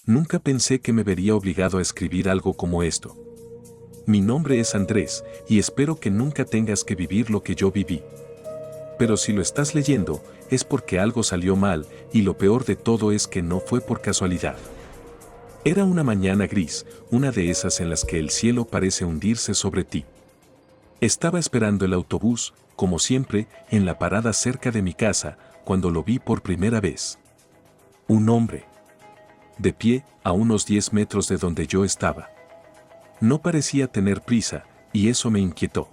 Nunca pensé que me vería obligado a escribir algo como esto. Mi nombre es Andrés, y espero que nunca tengas que vivir lo que yo viví. Pero si lo estás leyendo, es porque algo salió mal, y lo peor de todo es que no fue por casualidad. Era una mañana gris, una de esas en las que el cielo parece hundirse sobre ti. Estaba esperando el autobús, como siempre, en la parada cerca de mi casa, cuando lo vi por primera vez. Un hombre. De pie, a unos 10 metros de donde yo estaba. No parecía tener prisa, y eso me inquietó.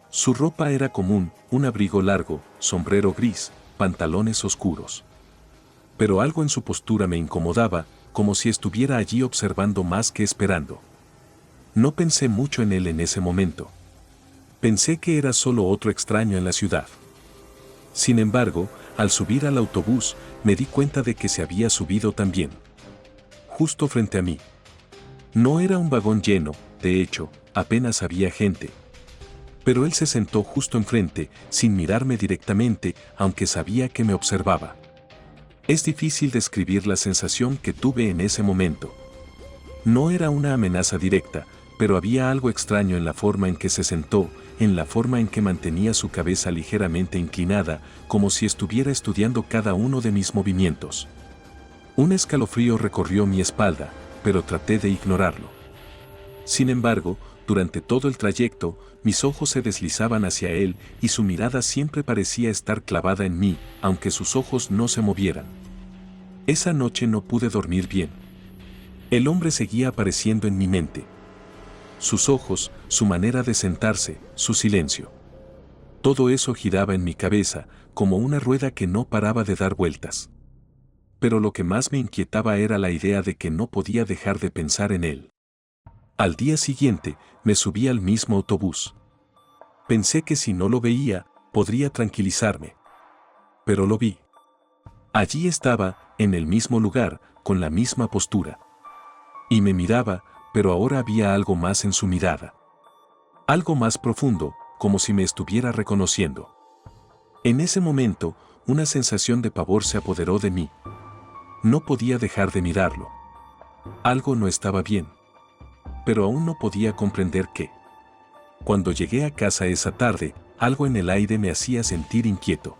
Su ropa era común, un abrigo largo, sombrero gris, pantalones oscuros. Pero algo en su postura me incomodaba, como si estuviera allí observando más que esperando. No pensé mucho en él en ese momento. Pensé que era solo otro extraño en la ciudad. Sin embargo, al subir al autobús, me di cuenta de que se había subido también. Justo frente a mí. No era un vagón lleno, de hecho, apenas había gente. Pero él se sentó justo enfrente, sin mirarme directamente, aunque sabía que me observaba. Es difícil describir la sensación que tuve en ese momento. No era una amenaza directa, pero había algo extraño en la forma en que se sentó, en la forma en que mantenía su cabeza ligeramente inclinada, como si estuviera estudiando cada uno de mis movimientos. Un escalofrío recorrió mi espalda, pero traté de ignorarlo. Sin embargo, durante todo el trayecto, mis ojos se deslizaban hacia él y su mirada siempre parecía estar clavada en mí, aunque sus ojos no se movieran. Esa noche no pude dormir bien. El hombre seguía apareciendo en mi mente. Sus ojos, su manera de sentarse, su silencio. Todo eso giraba en mi cabeza, como una rueda que no paraba de dar vueltas. Pero lo que más me inquietaba era la idea de que no podía dejar de pensar en él. Al día siguiente, me subí al mismo autobús. Pensé que si no lo veía, podría tranquilizarme. Pero lo vi. Allí estaba, en el mismo lugar, con la misma postura. Y me miraba, pero ahora había algo más en su mirada. Algo más profundo, como si me estuviera reconociendo. En ese momento, una sensación de pavor se apoderó de mí. No podía dejar de mirarlo. Algo no estaba bien. Pero aún no podía comprender qué. Cuando llegué a casa esa tarde, algo en el aire me hacía sentir inquieto.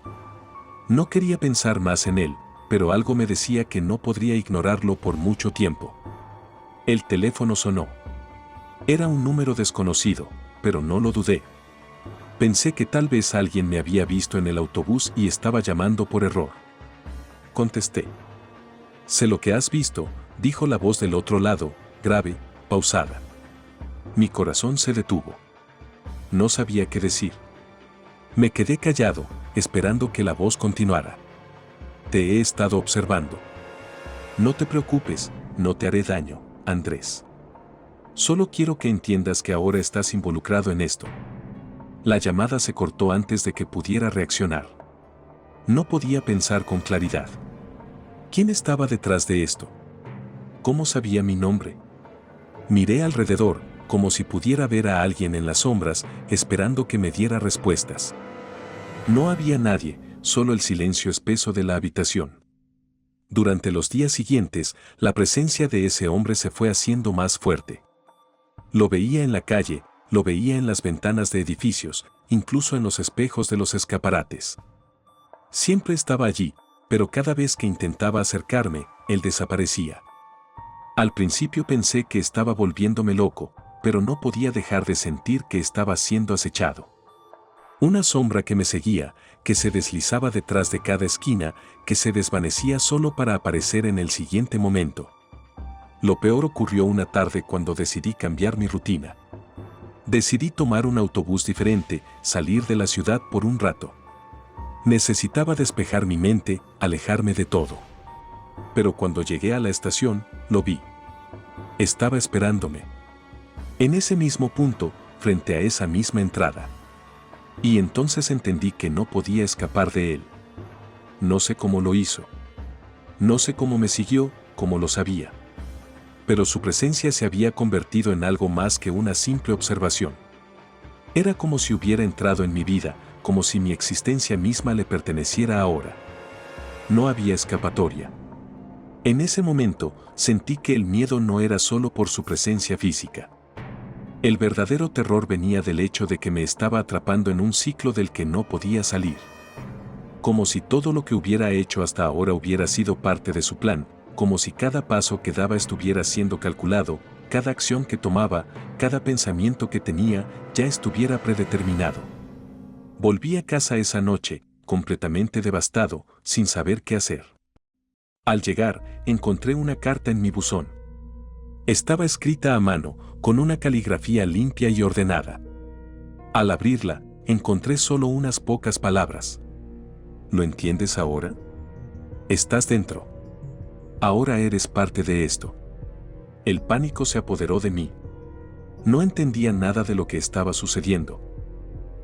No quería pensar más en él, pero algo me decía que no podría ignorarlo por mucho tiempo. El teléfono sonó. Era un número desconocido, pero no lo dudé. Pensé que tal vez alguien me había visto en el autobús y estaba llamando por error. Contesté. Sé lo que has visto, dijo la voz del otro lado, grave, pausada. Mi corazón se detuvo. No sabía qué decir. Me quedé callado, esperando que la voz continuara. Te he estado observando. No te preocupes, no te haré daño, Andrés. Solo quiero que entiendas que ahora estás involucrado en esto. La llamada se cortó antes de que pudiera reaccionar. No podía pensar con claridad. ¿Quién estaba detrás de esto? ¿Cómo sabía mi nombre? Miré alrededor, como si pudiera ver a alguien en las sombras, esperando que me diera respuestas. No había nadie, solo el silencio espeso de la habitación. Durante los días siguientes, la presencia de ese hombre se fue haciendo más fuerte. Lo veía en la calle, lo veía en las ventanas de edificios, incluso en los espejos de los escaparates. Siempre estaba allí, pero cada vez que intentaba acercarme, él desaparecía. Al principio pensé que estaba volviéndome loco, pero no podía dejar de sentir que estaba siendo acechado. Una sombra que me seguía, que se deslizaba detrás de cada esquina, que se desvanecía solo para aparecer en el siguiente momento. Lo peor ocurrió una tarde cuando decidí cambiar mi rutina. Decidí tomar un autobús diferente, salir de la ciudad por un rato. Necesitaba despejar mi mente, alejarme de todo. Pero cuando llegué a la estación, lo vi. Estaba esperándome. En ese mismo punto, frente a esa misma entrada. Y entonces entendí que no podía escapar de él. No sé cómo lo hizo. No sé cómo me siguió, cómo lo sabía. Pero su presencia se había convertido en algo más que una simple observación. Era como si hubiera entrado en mi vida, como si mi existencia misma le perteneciera ahora. No había escapatoria. En ese momento, sentí que el miedo no era solo por su presencia física. El verdadero terror venía del hecho de que me estaba atrapando en un ciclo del que no podía salir. Como si todo lo que hubiera hecho hasta ahora hubiera sido parte de su plan, como si cada paso que daba estuviera siendo calculado, cada acción que tomaba, cada pensamiento que tenía, ya estuviera predeterminado. Volví a casa esa noche, completamente devastado, sin saber qué hacer. Al llegar, encontré una carta en mi buzón. Estaba escrita a mano, con una caligrafía limpia y ordenada. Al abrirla, encontré solo unas pocas palabras. ¿Lo entiendes ahora? Estás dentro. Ahora eres parte de esto. El pánico se apoderó de mí. No entendía nada de lo que estaba sucediendo.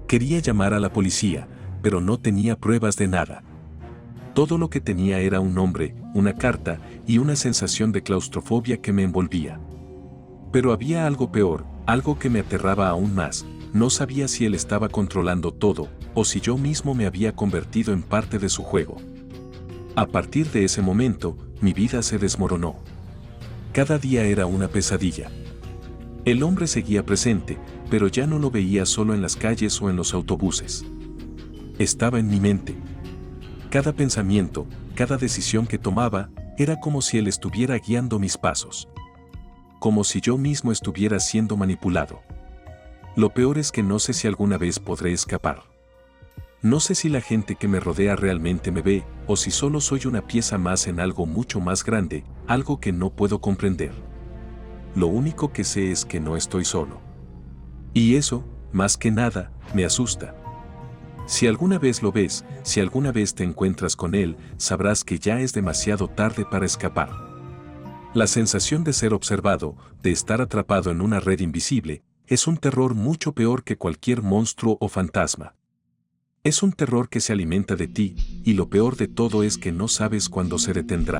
Quería llamar a la policía, pero no tenía pruebas de nada. Todo lo que tenía era un nombre, una carta y una sensación de claustrofobia que me envolvía. Pero había algo peor, algo que me aterraba aún más. No sabía si él estaba controlando todo, o si yo mismo me había convertido en parte de su juego. A partir de ese momento, mi vida se desmoronó. Cada día era una pesadilla. El hombre seguía presente, pero ya no lo veía solo en las calles o en los autobuses. Estaba en mi mente. Cada pensamiento, cada decisión que tomaba, era como si él estuviera guiando mis pasos. Como si yo mismo estuviera siendo manipulado. Lo peor es que no sé si alguna vez podré escapar. No sé si la gente que me rodea realmente me ve, o si solo soy una pieza más en algo mucho más grande, algo que no puedo comprender. Lo único que sé es que no estoy solo. Y eso, más que nada, me asusta. Si alguna vez lo ves, si alguna vez te encuentras con él, sabrás que ya es demasiado tarde para escapar. La sensación de ser observado, de estar atrapado en una red invisible, es un terror mucho peor que cualquier monstruo o fantasma. Es un terror que se alimenta de ti, y lo peor de todo es que no sabes cuándo se detendrá.